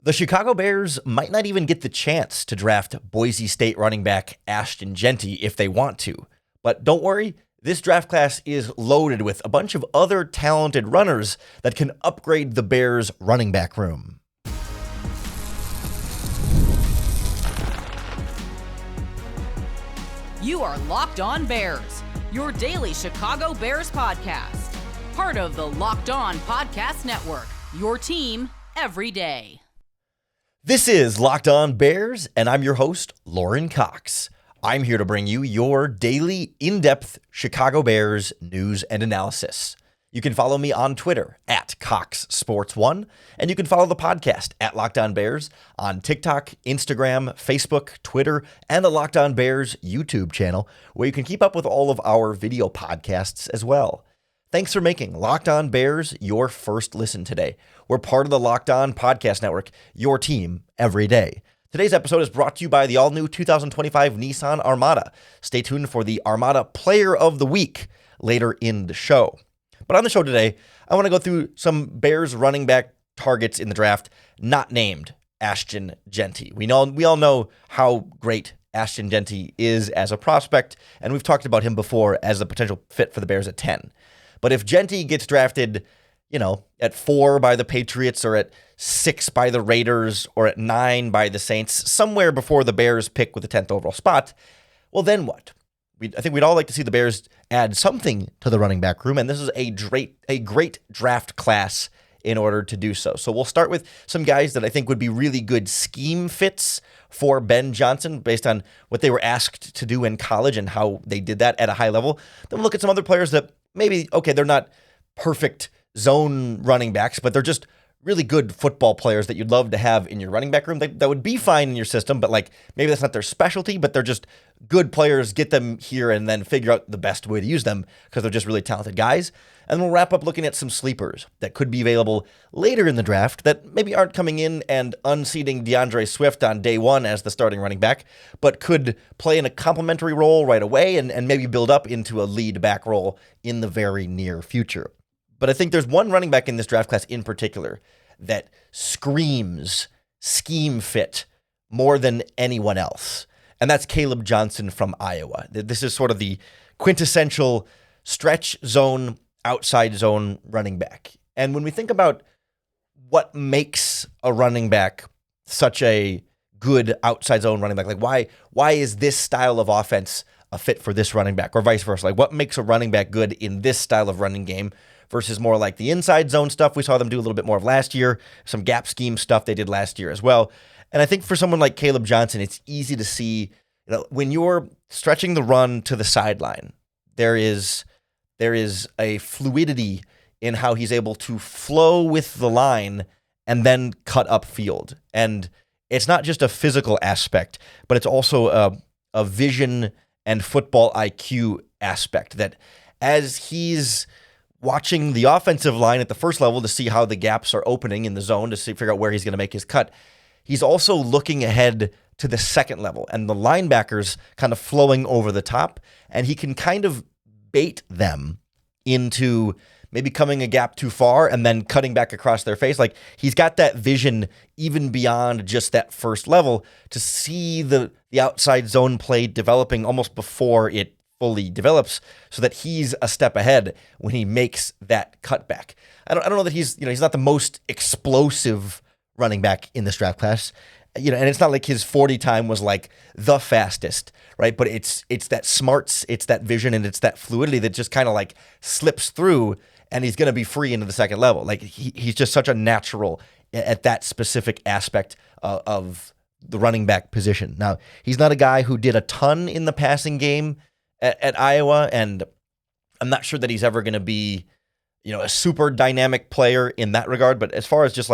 The Chicago Bears might not even get the chance to draft Boise State running back Ashton Jeanty if they want to. But don't worry, this draft class is loaded with a bunch of other talented runners that can upgrade the Bears' running back room. You are Locked On Bears, your daily Chicago Bears podcast. Part of the Locked On Podcast Network, your team every day. This is Locked On Bears, and I'm your host, Lauren Cox. I'm here to bring you your daily, in-depth Chicago Bears news and analysis. You can follow me on Twitter at CoxSports1, and you can follow the podcast at Locked On Bears on TikTok, Instagram, Facebook, Twitter, and the Locked On Bears YouTube channel, where you can keep up with all of our video podcasts as well. Thanks for making Locked On Bears your first listen today. We're part of the Locked On Podcast Network, your team every day. Today's episode is brought to you by the all-new 2025 Nissan Armada. Stay tuned for the Armada Player of the Week later in the show. But on the show today, I want to go through some Bears running back targets in the draft not named Ashton Jeanty. We all know how great Ashton Jeanty is as a prospect, and we've talked about him before as a potential fit for the Bears at 10. But if Jeanty gets drafted, at 4 by the Patriots or at 6 by the Raiders or at 9 by the Saints, somewhere before the Bears pick with the 10th overall spot, well, then what? I think we'd all like to see the Bears add something to the running back room, and this is a great draft class in order to do so. So we'll start with some guys that I think would be really good scheme fits for Ben Johnson based on what they were asked to do in college and how they did that at a high level. Then we'll look at some other players that maybe, they're not perfect zone running backs, but they're just really good football players that you'd love to have in your running back room. That would be fine in your system, but maybe that's not their specialty, but they're just good players. Get them here and then figure out the best way to use them because they're just really talented guys. And we'll wrap up looking at some sleepers that could be available later in the draft that maybe aren't coming in and unseating DeAndre Swift on day one as the starting running back, but could play in a complementary role right away and maybe build up into a lead back role in the very near future. But I think there's one running back in this draft class in particular that screams scheme fit more than anyone else, and that's Caleb Johnson from Iowa. This is sort of the quintessential stretch zone, outside zone running back. And when we think about what makes a running back such a good outside zone running back, why is this style of offense a fit for this running back, or vice versa? What makes a running back good in this style of running game versus more like the inside zone stuff we saw them do a little bit more of last year, some gap scheme stuff they did last year as well. And I think for someone like Caleb Johnson, it's easy to see when you're stretching the run to the sideline, there is a fluidity in how he's able to flow with the line and then cut upfield. And it's not just a physical aspect, but it's also a vision and football IQ aspect that as he's watching the offensive line at the first level to see how the gaps are opening in the zone to figure out where he's going to make his cut, he's also looking ahead to the second level and the linebackers kind of flowing over the top, and he can kind of bait them into maybe coming a gap too far and then cutting back across their face. He's got that vision even beyond just that first level to see the outside zone play developing almost before it fully develops, so that he's a step ahead when he makes that cutback. I don't know that he's not the most explosive running back in this draft class, and it's not like his 40 time was the fastest, right? But it's that smarts, it's that vision, and it's that fluidity that just kind of slips through, and he's going to be free into the second level. He's just such a natural at that specific aspect of the running back position. Now, he's not a guy who did a ton in the passing game at Iowa, and I'm not sure that he's ever going to be, a super dynamic player in that regard. But as far as just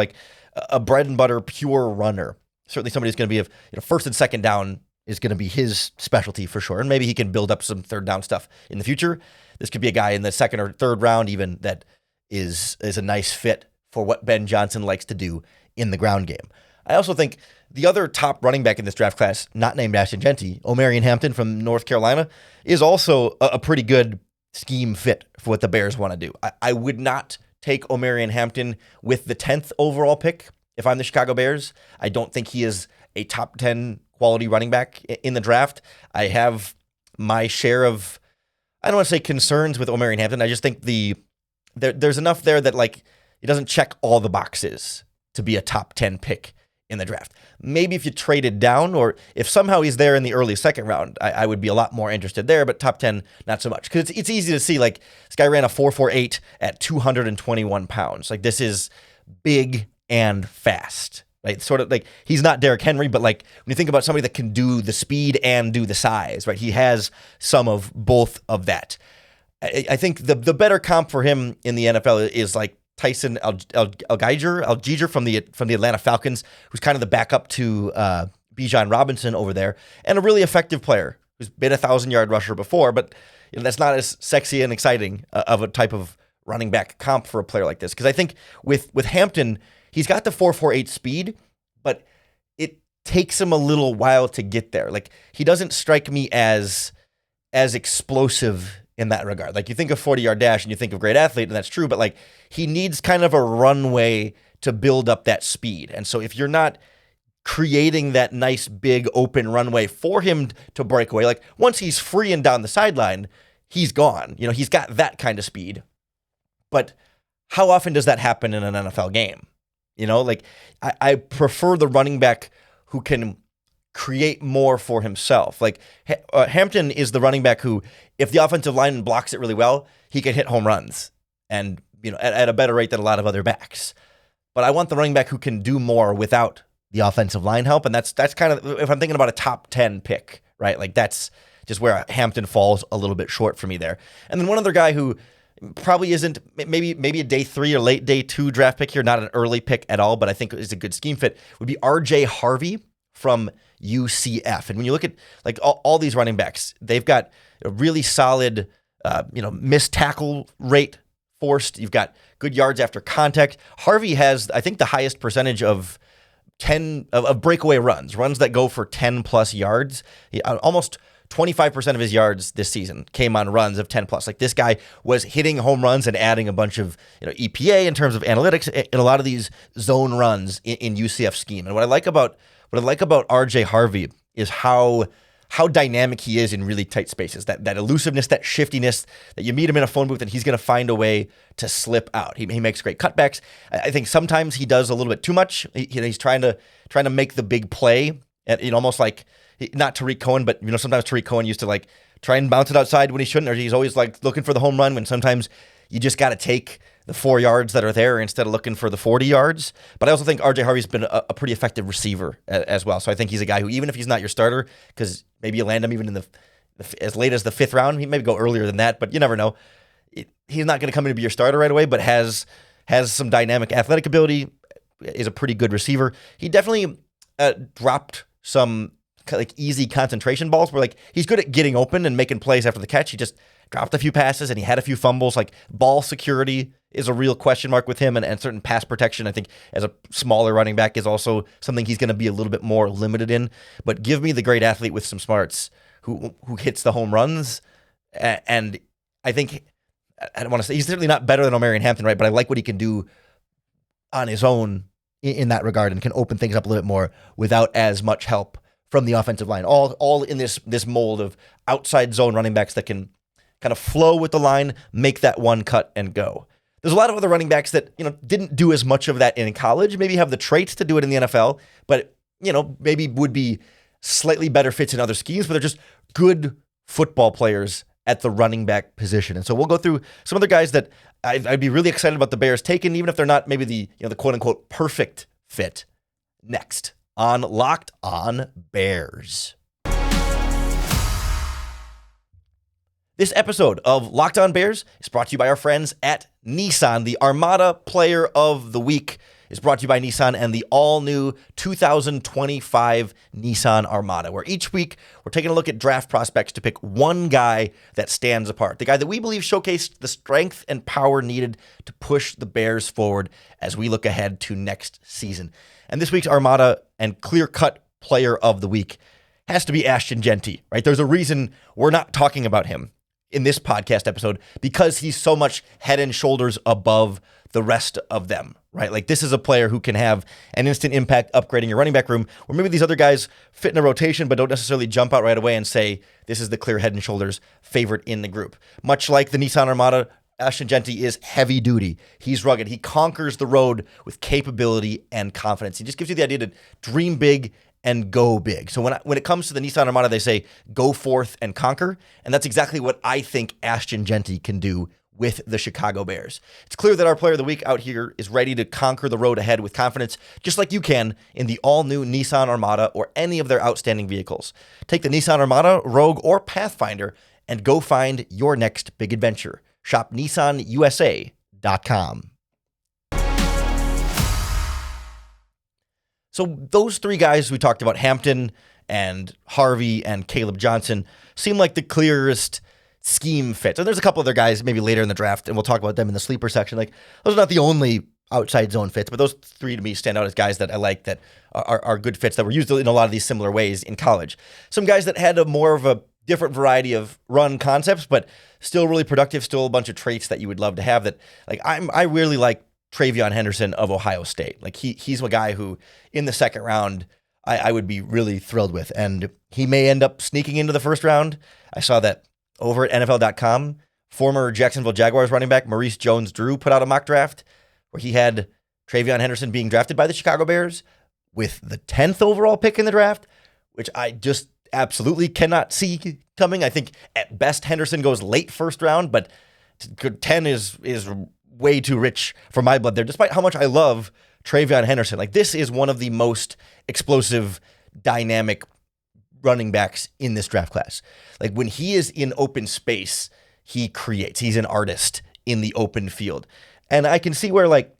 a bread and butter pure runner, certainly somebody who's going to be first and second down is going to be his specialty for sure. And maybe he can build up some third down stuff in the future. This could be a guy in the second or third round even that is a nice fit for what Ben Johnson likes to do in the ground game. I also think the other top running back in this draft class, not named Ashton Jeanty, Omarion Hampton from North Carolina, is also a pretty good scheme fit for what the Bears want to do. I would not take Omarion Hampton with the 10th overall pick if I'm the Chicago Bears. I don't think he is a top 10 quality running back in the draft. I have my share of, I don't want to say concerns with Omarion Hampton. I just think there's enough there that like he doesn't check all the boxes to be a top 10 pick in the draft. Maybe if you traded down, or if somehow he's there in the early second round, I would be a lot more interested there, but top 10, not so much. Because it's easy to see, like, this guy ran a 4.48 at 221 pounds. Like, this is big and fast. Right? Sort of like, he's not Derrick Henry, but like, when you think about somebody that can do the speed and do the size, right? He has some of both of that. I think the better comp for him in the NFL is like Tyson Algier from the Atlanta Falcons, who's kind of the backup to Bijan Robinson over there, and a really effective player who's been a 1,000-yard rusher before, but that's not as sexy and exciting of a type of running back comp for a player like this. Because I think with Hampton, he's got the 4.48 speed, but it takes him a little while to get there. Like, he doesn't strike me as explosive in that regard. Like, you think of 40-yard dash and you think of great athlete, and that's true, but like, he needs kind of a runway to build up that speed. And so if you're not creating that nice big open runway for him to break away, like once he's free and down the sideline, he's gone. He's got that kind of speed. But how often does that happen in an NFL game? Like, I prefer the running back who can create more for himself. Like, Hampton is the running back who, if the offensive line blocks it really well, he can hit home runs and, at a better rate than a lot of other backs. But I want the running back who can do more without the offensive line help. And that's kind of, if I'm thinking about a top 10 pick, right? Like, that's just where Hampton falls a little bit short for me there. And then one other guy who probably isn't, maybe a day 3 or late day 2 draft pick here, not an early pick at all, but I think is a good scheme fit, would be RJ Harvey from UCF. And when you look at like all these running backs, they've got a really solid, missed tackle rate forced. You've got good yards after contact. Harvey has, I think, the highest percentage of breakaway runs that go for 10 plus yards. Almost 25% of his yards this season came on runs of 10 plus. Like, this guy was hitting home runs and adding a bunch of EPA in terms of analytics in a lot of these zone runs in UCF scheme. And what I like about RJ Harvey is how dynamic he is in really tight spaces. That elusiveness, that shiftiness, that you meet him in a phone booth and he's going to find a way to slip out. He makes great cutbacks. I think sometimes he does a little bit too much. He's trying to make the big play, and almost like, not Tariq Cohen, but sometimes Tariq Cohen used to like try and bounce it outside when he shouldn't, or he's always like looking for the home run when sometimes you just got to take the 4 yards that are there instead of looking for the 40 yards. But I also think RJ Harvey's been a pretty effective receiver as well. So I think he's a guy who, even if he's not your starter, because maybe you land him even in the as late as the 5th round, he maybe go earlier than that, but you never know. He's not going to come in to be your starter right away, but has some dynamic athletic ability, is a pretty good receiver. He definitely dropped some like easy concentration balls where like he's good at getting open and making plays after the catch. He just dropped a few passes and he had a few fumbles. Like, ball security is a real question mark with him, and certain pass protection, I think, as a smaller running back, is also something he's going to be a little bit more limited in. But give me the great athlete with some smarts who hits the home runs. And I think, I don't want to say he's certainly not better than Omarion Hampton, right? But I like what he can do on his own in that regard, and can open things up a little bit more without as much help from the offensive line. All in this mold of outside zone running backs that can kind of flow with the line, make that one cut and go. There's a lot of other running backs that, didn't do as much of that in college, maybe have the traits to do it in the NFL, but, maybe would be slightly better fits in other schemes, but they're just good football players at the running back position. And so we'll go through some other guys that I'd be really excited about the Bears taking, even if they're not maybe the quote unquote perfect fit, next on Locked On Bears. This episode of Locked On Bears is brought to you by our friends at Nissan. The Armada Player of the Week is brought to you by Nissan and the all-new 2025 Nissan Armada, where each week we're taking a look at draft prospects to pick one guy that stands apart, the guy that we believe showcased the strength and power needed to push the Bears forward as we look ahead to next season. And this week's Armada and clear-cut Player of the Week has to be Ashton Jeanty, right? There's a reason we're not talking about him in this podcast episode, because he's so much head and shoulders above the rest of them, right? Like this is a player who can have an instant impact upgrading your running back room, or maybe these other guys fit in a rotation but don't necessarily jump out right away and say, this is the clear head and shoulders favorite in the group. Much like the Nissan Armada, Ashton Jeanty is heavy duty. He's rugged. He conquers the road with capability and confidence. He just gives you the idea to dream big and go big. So when it comes to the Nissan Armada, they say go forth and conquer. And that's exactly what I think Ashton Jeanty can do with the Chicago Bears. It's clear that our player of the week out here is ready to conquer the road ahead with confidence, just like you can in the all-new Nissan Armada or any of their outstanding vehicles. Take the Nissan Armada, Rogue, or Pathfinder and go find your next big adventure. Shop nissanusa.com. So those three guys we talked about, Hampton and Harvey and Caleb Johnson, seem like the clearest scheme fits. And there's a couple other guys maybe later in the draft, and we'll talk about them in the sleeper section. Like those are not the only outside zone fits, but those three to me stand out as guys that I like that are good fits that were used in a lot of these similar ways in college. Some guys that had a more of a different variety of run concepts, but still really productive, still a bunch of traits that you would love to have that, like I really like Travion Henderson of Ohio State. Like he's a guy who in the second round, I would be really thrilled with. And he may end up sneaking into the first round. I saw that over at NFL.com, former Jacksonville Jaguars running back Maurice Jones-Drew put out a mock draft where he had Travion Henderson being drafted by the Chicago Bears with the 10th overall pick in the draft, which I just absolutely cannot see coming. I think at best Henderson goes late first round, but 10 is way too rich for my blood there, despite how much I love Travion Henderson. Like this is one of the most explosive, dynamic running backs in this draft class. Like when he is in open space, he creates. He's an artist in the open field. And I can see where like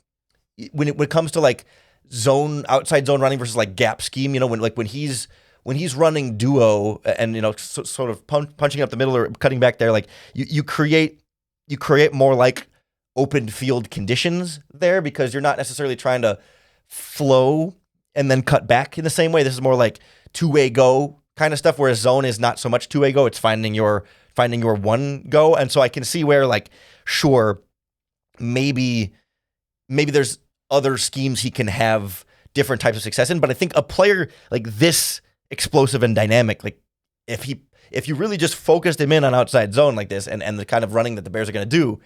when it comes to like outside zone running versus like gap scheme, when he's running duo and sort of punching up the middle or cutting back there, like you create more like open field conditions there because you're not necessarily trying to flow and then cut back in the same way. This is more like two-way go kind of stuff, whereas zone is not so much two-way go. It's finding your one go. And so I can see where like, sure, maybe there's other schemes he can have different types of success in, but I think a player like this explosive and dynamic, like if you really just focused him in on outside zone like this and the kind of running that the Bears are going to do,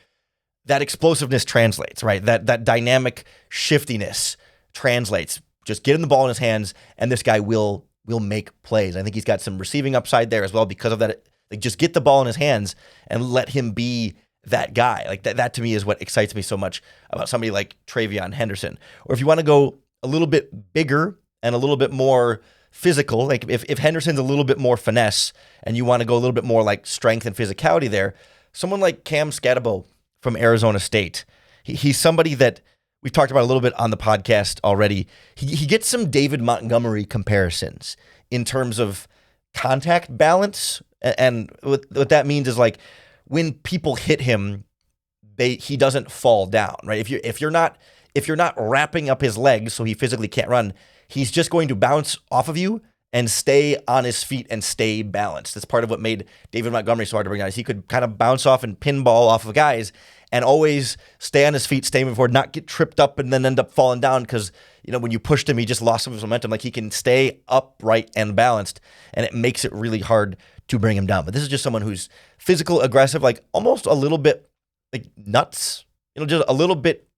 that explosiveness translates, right? That dynamic shiftiness translates. Just get him the ball in his hands, and this guy will make plays. I think he's got some receiving upside there as well because of that. Like, just get the ball in his hands and let him be that guy. Like that to me is what excites me so much about somebody like Travion Henderson. Or if you want to go a little bit bigger and a little bit more physical, like if Henderson's a little bit more finesse and you want to go a little bit more like strength and physicality there, someone like Cam Scatabo from Arizona State. He's somebody that we've talked about a little bit on the podcast already. He gets some David Montgomery comparisons in terms of contact balance. And what that means is like when people hit him, he doesn't fall down, right? If you're not wrapping up his legs so he physically can't run, he's just going to bounce off of you and stay on his feet and stay balanced. That's part of what made David Montgomery so hard to bring down. Is he could kind of bounce off and pinball off of guys and always stay on his feet, stay moving forward, not get tripped up and then end up falling down because, when you pushed him, he just lost some of his momentum. Like he can stay upright and balanced, and it makes it really hard to bring him down. But this is just someone who's physical, aggressive, like almost a little bit like nuts, just a little bit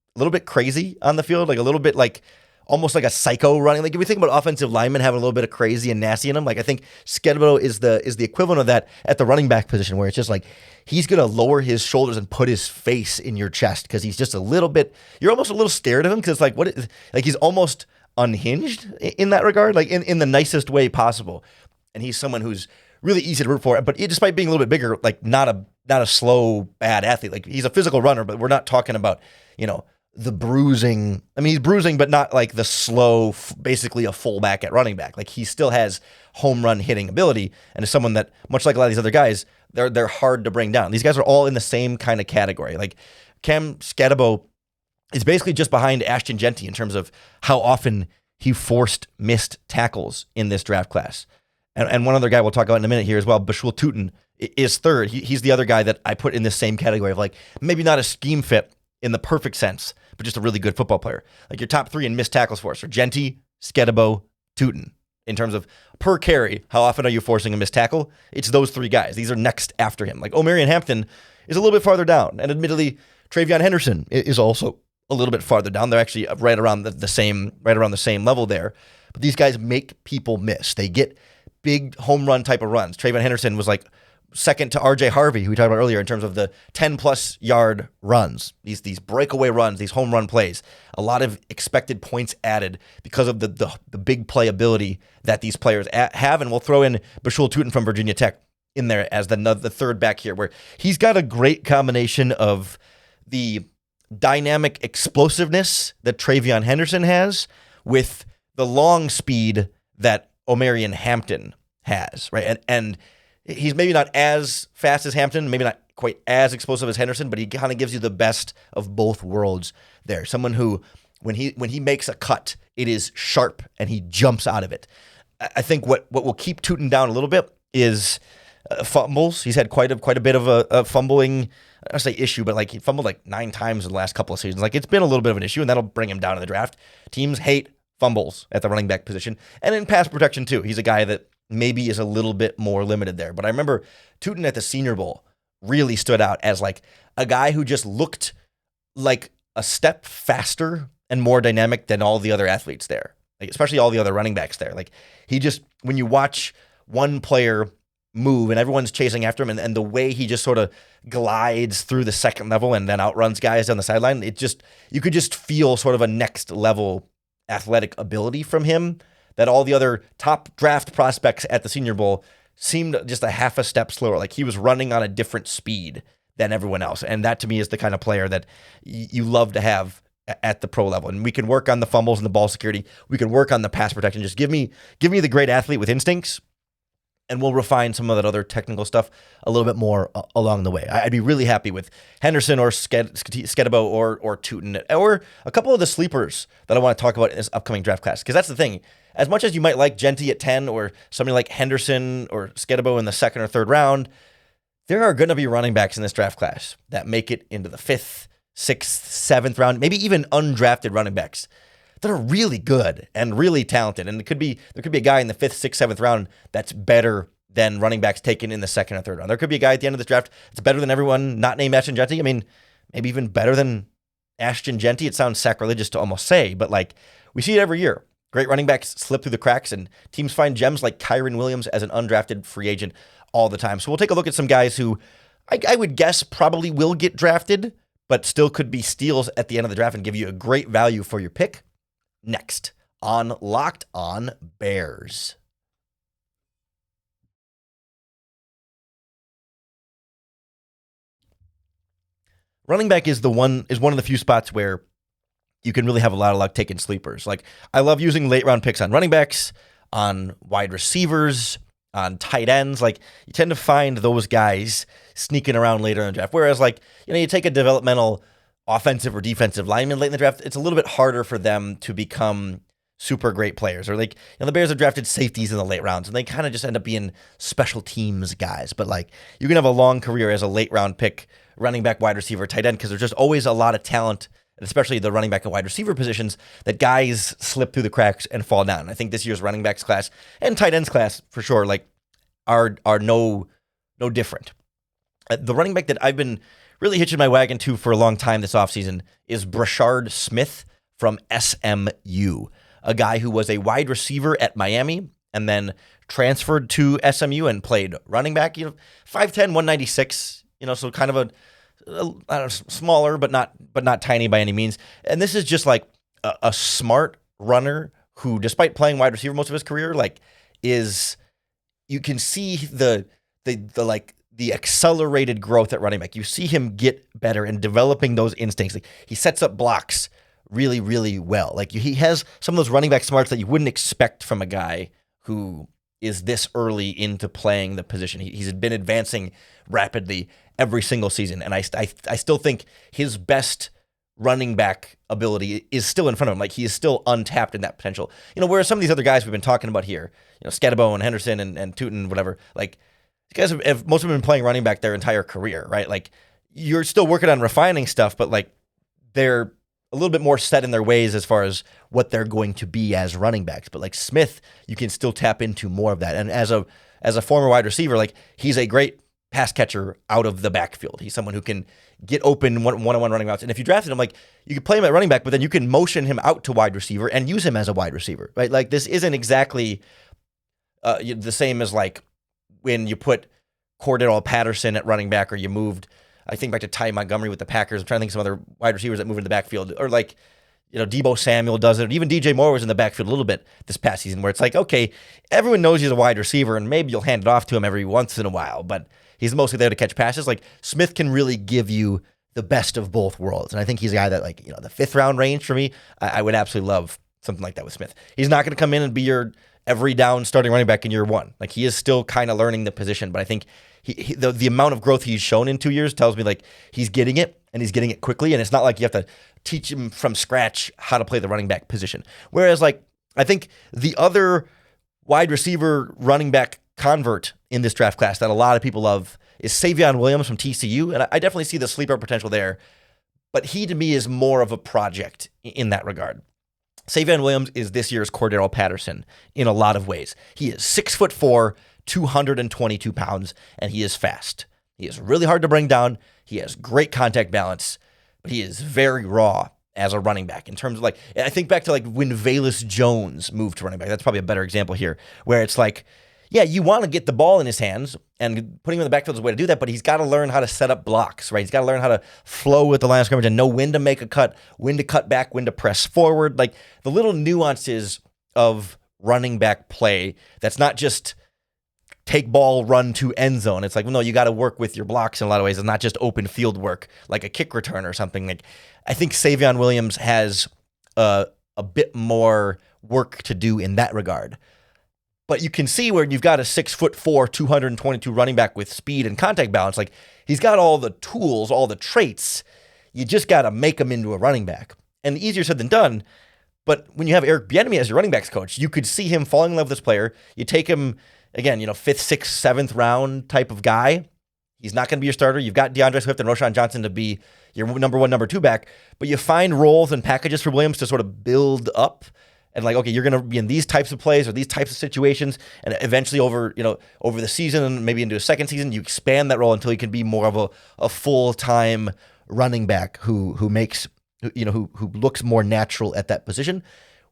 crazy on the field, like a little bit like almost like a psycho running. Like if we think about offensive linemen having a little bit of crazy and nasty in them, like I think Scatabo is the equivalent of that at the running back position, where it's just like he's gonna lower his shoulders and put his face in your chest because he's just a little bit. You're almost a little scared of him because like like he's almost unhinged in that regard, like in the nicest way possible. And he's someone who's really easy to root for, but despite being a little bit bigger, like not a slow bad athlete. Like he's a physical runner, but we're not talking about the bruising. I mean, he's bruising, but not like the slow, basically a fullback at running back. Like he still has home run hitting ability, and is someone that, much like a lot of these other guys, they're hard to bring down. These guys are all in the same kind of category. Like Cam Scatabo is basically just behind Ashton Jeanty in terms of how often he forced missed tackles in this draft class. And one other guy we'll talk about in a minute here as well, Bashul Tutin, is third. He's the other guy that I put in this same category of like maybe not a scheme fit in the perfect sense, but just a really good football player. Like your top 3 in missed tackles for us are Jeanty, Skedebo, Tootin. In terms of per carry, how often are you forcing a missed tackle? It's those 3 guys. These are next after him. Like Omarion Hampton is a little bit farther down, and admittedly, Travion Henderson is also a little bit farther down. They're actually right around the same level there. But these guys make people miss. They get big home run type of runs. Travion Henderson was like second to RJ Harvey, who we talked about earlier, in terms of the 10-plus yard runs, these breakaway runs, these home run plays. A lot of expected points added because of the big playability that these players have. And we'll throw in Bashul Tootin from Virginia Tech in there as the third back here, where he's got a great combination of the dynamic explosiveness that Travion Henderson has with the long speed that Omarion Hampton has, right? And he's maybe not as fast as Hampton, maybe not quite as explosive as Henderson, but he kind of gives you the best of both worlds there. Someone who, when he makes a cut, it is sharp and he jumps out of it. I think what will keep Tootin down a little bit is fumbles. He's had quite a bit of a fumbling, I don't say issue, but like he fumbled like 9 times in the last couple of seasons. Like it's been a little bit of an issue, and that'll bring him down in the draft. Teams hate fumbles at the running back position, and in pass protection too. He's a guy that maybe is a little bit more limited there. But I remember Tootin at the Senior Bowl really stood out as like a guy who just looked like a step faster and more dynamic than all the other athletes there, like especially all the other running backs there. Like he just, when you watch one player move and everyone's chasing after him, and the way he just sort of glides through the second level and then outruns guys on the sideline, you could just feel sort of a next level athletic ability from him that all the other top draft prospects at the Senior Bowl seemed just a half a step slower. Like he was running on a different speed than everyone else. And that to me is the kind of player that you love to have at the pro level. And we can work on the fumbles and the ball security. We can work on the pass protection. Just give me the great athlete with instincts, and we'll refine some of that other technical stuff a little bit more along the way. I'd be really happy with Henderson or Skedebo or Tootin, or a couple of the sleepers that I want to talk about in this upcoming draft class. Because that's the thing. As much as you might like Jeanty at 10 or somebody like Henderson or Skedebo in the second or third round, there are going to be running backs in this draft class that make it into the 5th, 6th, 7th round, maybe even undrafted running backs that are really good and really talented. And there could be a guy in the 5th, 6th, 7th round that's better than running backs taken in the second or third round. There could be a guy at the end of this draft that's better than everyone not named Ashton Jeanty. I mean, maybe even better than Ashton Jeanty. It sounds sacrilegious to almost say, but like we see it every year. Great running backs slip through the cracks, and teams find gems like Kyron Williams as an undrafted free agent all the time. So we'll take a look at some guys who I would guess probably will get drafted, but still could be steals at the end of the draft and give you a great value for your pick. Next on Locked On Bears. Running back is one of the few spots where you can really have a lot of luck taking sleepers. Like I love using late round picks on running backs, on wide receivers, on tight ends. Like you tend to find those guys sneaking around later in the draft. Whereas like, you take a developmental offensive or defensive lineman late in the draft, it's a little bit harder for them to become super great players. Or like, the Bears have drafted safeties in the late rounds, and they kind of just end up being special teams guys. But like, you can have a long career as a late round pick, running back, wide receiver, tight end, because there's just always a lot of talent, especially the running back and wide receiver positions, that guys slip through the cracks and fall down. I think this year's running backs class and tight ends class for sure, like are no different. The running back that I've been really hitching my wagon to for a long time this offseason is Brashard Smith from SMU, a guy who was a wide receiver at Miami and then transferred to SMU and played running back, 5'10", 196, so kind of a smaller, but not tiny by any means. And this is just like a smart runner who, despite playing wide receiver most of his career, you can see the accelerated growth at running back. You see him get better and developing those instincts. Like he sets up blocks really, really well. Like he has some of those running back smarts that you wouldn't expect from a guy who is this early into playing the position. He's been advancing rapidly every single season, and I still think his best running back ability is still in front of him. Like he is still untapped in that potential. Whereas some of these other guys we've been talking about here, Skedebo and Henderson and Tootin, whatever, like these guys have most of them been playing running back their entire career, right? Like you're still working on refining stuff, but like they're a little bit more set in their ways as far as what they're going to be as running backs. But like Smith, you can still tap into more of that. And as a former wide receiver, like he's a great pass catcher out of the backfield. He's someone who can get open one-on-one running routes. And if you drafted him, like you could play him at running back, but then you can motion him out to wide receiver and use him as a wide receiver, right? Like this isn't exactly the same as like when you put Cordell Patterson at running back, or you moved, I think back to Ty Montgomery with the Packers. I'm trying to think of some other wide receivers that move into the backfield, or like, Deebo Samuel does it. Even DJ Moore was in the backfield a little bit this past season, where it's like, okay, everyone knows he's a wide receiver, and maybe you'll hand it off to him every once in a while, but he's mostly there to catch passes. Like Smith can really give you the best of both worlds, and I think he's a guy that, like, the 5th round range for me, I would absolutely love something like that with Smith. He's not going to come in and be your every down starting running back in year one. Like he is still kind of learning the position, but I think the amount of growth he's shown in 2 years tells me like he's getting it, and he's getting it quickly, and it's not like you have to teach him from scratch how to play the running back position. Whereas like I think the other wide receiver running back convert in this draft class that a lot of people love is Savion Williams from TCU, and I definitely see the sleeper potential there, but he to me is more of a project in that regard. Savion Williams is this year's Cordell Patterson in a lot of ways. He is 6'4", 222 pounds, and he is fast. He is really hard to bring down. He has great contact balance, but he is very raw as a running back in terms of like, I think back to like when Velus Jones moved to running back. That's probably a better example here, where it's like, yeah, you want to get the ball in his hands, and putting him in the backfield is a way to do that, but he's got to learn how to set up blocks, right? He's got to learn how to flow with the line of scrimmage and know when to make a cut, when to cut back, when to press forward. Like the little nuances of running back play that's not just take ball, run to end zone. It's like, well, no, you got to work with your blocks in a lot of ways. It's not just open field work like a kick return or something. Like I think Savion Williams has a bit more work to do in that regard. But you can see where you've got a 6'4", 222 running back with speed and contact balance. Like he's got all the tools, all the traits. You just got to make him into a running back. And easier said than done. But when you have Eric Bieniemy as your running backs coach, you could see him falling in love with this player. You take him, again, 5th, 6th, 7th round type of guy. He's not going to be your starter. You've got DeAndre Swift and Roschon Johnson to be your number 1, number 2 back. But you find roles and packages for Williams to sort of build up. And like, okay, you're going to be in these types of plays or these types of situations, and eventually over the season and maybe into a second season, you expand that role until you can be more of a full-time running back who looks more natural at that position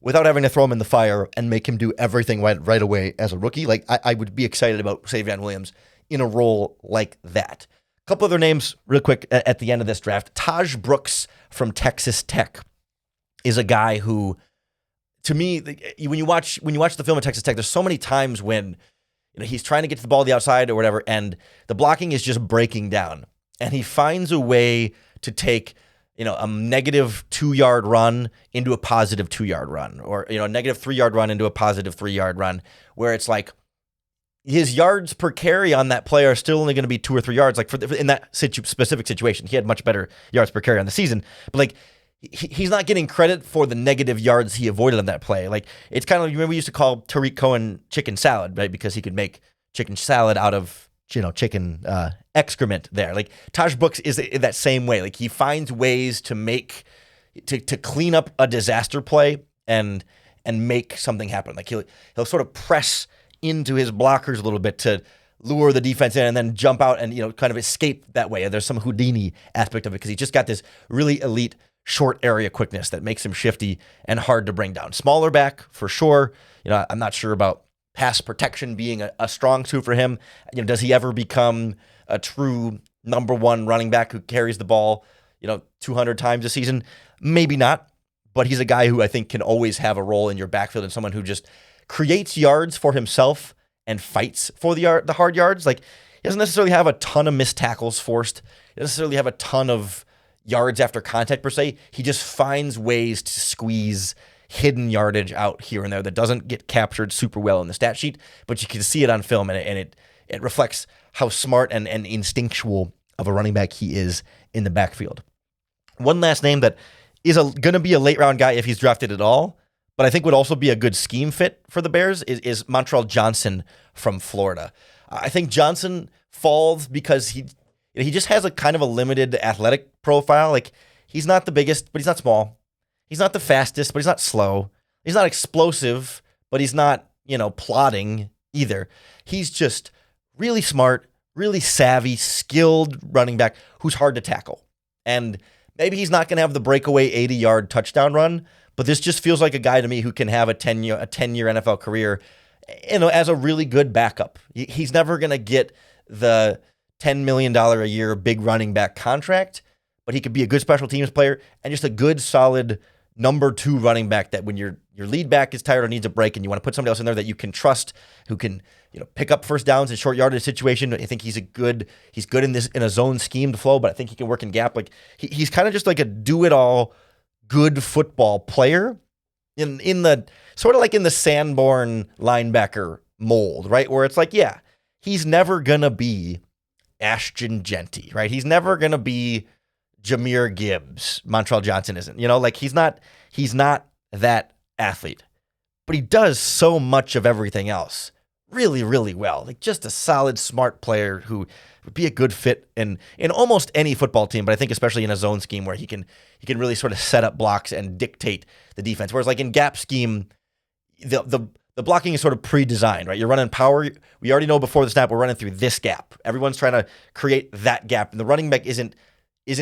without having to throw him in the fire and make him do everything right away as a rookie. Like I would be excited about Savion Williams in a role like that. A couple other names real quick at the end of this draft. Taj Brooks from Texas Tech is a guy who, to me, when you watch the film of Texas Tech, there's so many times when he's trying to get to the ball on the outside or whatever, and the blocking is just breaking down, and he finds a way to take a negative 2-yard run into a positive 2-yard run, or a negative 3-yard run into a positive 3-yard run, where it's like his yards per carry on that play are still only going to be 2 or 3 yards. Like in that specific situation, he had much better yards per carry on the season, but like, he's not getting credit for the negative yards he avoided on that play. Like it's kind of like, remember we used to call Tariq Cohen chicken salad, right? Because he could make chicken salad out of chicken excrement there. Like Taj Brooks is in that same way. Like he finds ways to clean up a disaster play and make something happen. Like he'll sort of press into his blockers a little bit to lure the defense in and then jump out and kind of escape that way. There's some Houdini aspect of it because he just got this really elite short area quickness that makes him shifty and hard to bring down. Smaller back for sure. I'm not sure about pass protection being a strong suit for him. Does he ever become a true number 1 running back who carries the ball, 200 times a season? Maybe not, but he's a guy who I think can always have a role in your backfield and someone who just creates yards for himself and fights for the hard yards. Like he doesn't necessarily have a ton of missed tackles forced. He doesn't necessarily have a ton of yards after contact per se. He just finds ways to squeeze hidden yardage out here and there that doesn't get captured super well in the stat sheet, but you can see it on film, and it reflects how smart and instinctual of a running back he is in the backfield. One last name that is going to be a late round guy if he's drafted at all, but I think would also be a good scheme fit for the Bears is Montrell Johnson from Florida. I think Johnson falls because he just has a kind of a limited athletic profile. Like he's not the biggest, but he's not small. He's not the fastest, but he's not slow. He's not explosive, but he's not, plodding either. He's just really smart, really savvy, skilled running back who's hard to tackle. And maybe he's not going to have the breakaway 80-yard touchdown run, but this just feels like a guy to me who can have a 10-year NFL career, as a really good backup. He's never going to get the $10 million a year big running back contract, but he could be a good special teams player and just a good, solid number 2 running back that when your lead back is tired or needs a break and you want to put somebody else in there that you can trust, who can pick up first downs in short yardage situation. I think he's good in a zone scheme to flow, but I think he can work in gap. Like he's kind of just like a do-it-all good football player in the sort of like in the Sanborn linebacker mold, right? Where it's like, yeah, he's never gonna be Ashton Jeanty, right? He's never gonna be Jahmyr Gibbs. Montrell Johnson isn't. He's not that athlete, but he does so much of everything else really, really well. Like just a solid, smart player who would be a good fit in almost any football team, but I think especially in a zone scheme where he can really sort of set up blocks and dictate the defense. Whereas like in gap scheme, the blocking is sort of pre-designed, right? You're running power. We already know before the snap we're running through this gap. Everyone's trying to create that gap, and the running back isn't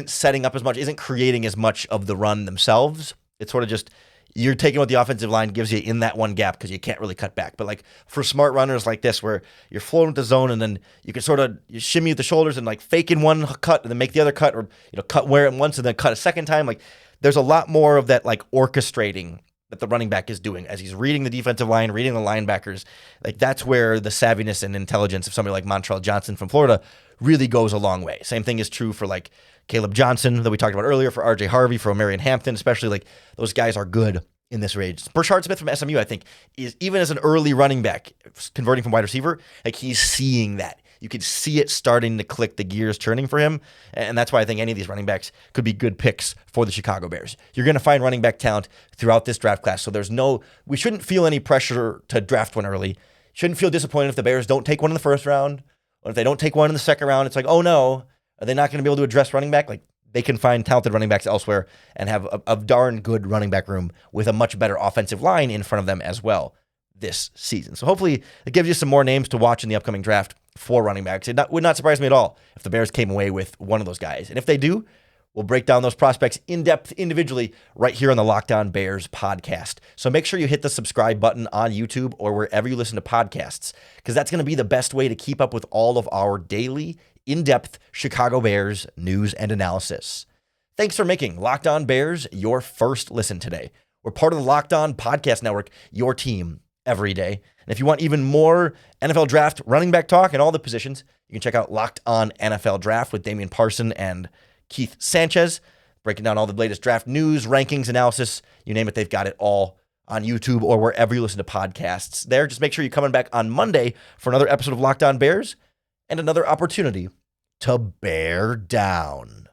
setting up as much, isn't creating as much of the run themselves. It's sort of just you're taking what the offensive line gives you in that one gap because you can't really cut back. But like for smart runners like this, where you're floating with the zone and then you can sort of shimmy with the shoulders and like fake in one cut and then make the other cut, or cut where it once and then cut a second time. Like there's a lot more of that like orchestrating that the running back is doing as he's reading the defensive line, reading the linebackers. Like that's where the savviness and intelligence of somebody like Montrell Johnson from Florida really goes a long way. Same thing is true for like Caleb Johnson that we talked about earlier, for RJ Harvey, for Marion Hampton, especially. Like those guys are good in this range. Brashard Smith from SMU, I think, is even as an early running back converting from wide receiver, like he's seeing that. You could see it starting to click, the gears turning for him. And that's why I think any of these running backs could be good picks for the Chicago Bears. You're going to find running back talent throughout this draft class. So we shouldn't feel any pressure to draft one early. Shouldn't feel disappointed if the Bears don't take one in the first round, or if they don't take one in the second round. It's like, oh no, are they not going to be able to address running back? Like they can find talented running backs elsewhere and have a darn good running back room with a much better offensive line in front of them as well this season. So hopefully it gives you some more names to watch in the upcoming draft for running backs. It would not surprise me at all if the Bears came away with one of those guys. And if they do, we'll break down those prospects in depth individually right here on the Locked On Bears podcast. So make sure you hit the subscribe button on YouTube or wherever you listen to podcasts, because that's going to be the best way to keep up with all of our daily, in-depth Chicago Bears news and analysis. Thanks for making Locked On Bears your first listen today. We're part of the Locked On Podcast Network, your team every day. And if you want even more NFL draft, running back talk, and all the positions, you can check out Locked On NFL Draft with Damian Parson and Keith Sanchez, breaking down all the latest draft news, rankings, analysis, you name it, they've got it all on YouTube or wherever you listen to podcasts there. Just make sure you're coming back on Monday for another episode of Locked On Bears and another opportunity to bear down.